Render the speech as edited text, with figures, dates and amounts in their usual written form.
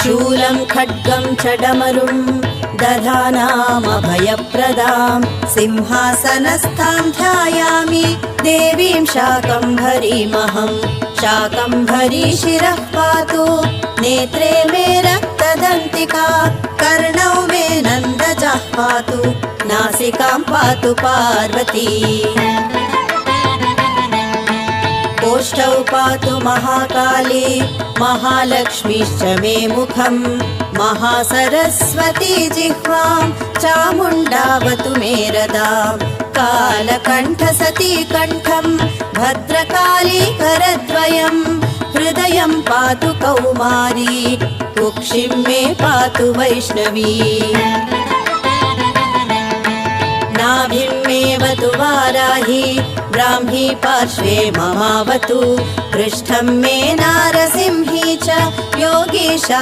शूलं खड्गं च डमरुं दधानामभयप्रदां सिंहासनस्थां ध्यायामि देवीं शाकम्भरीमहं। शाकम्भरी शिरः पातु नेत्रे मे रक्तदन्तिका कर्णौ मे नन्दजः पातु नासिकां पातु पार्वती। ओष्ठौ पातु महाकाली महालक्ष्मीश्च मे मुखं महासरस्वती जिह्वां चामुण्डावतु मे रदां। कालकण्ठसती कण्ठं भद्रकाली करद्वयं हृदयं पातु कौमारी कुक्षिं मे पातु वैष्णवी। नाभिं मेऽवतु वाराही ब्राह्मी पार्श्वे ममावतु पृष्ठं मे नारसिंही च योगीशा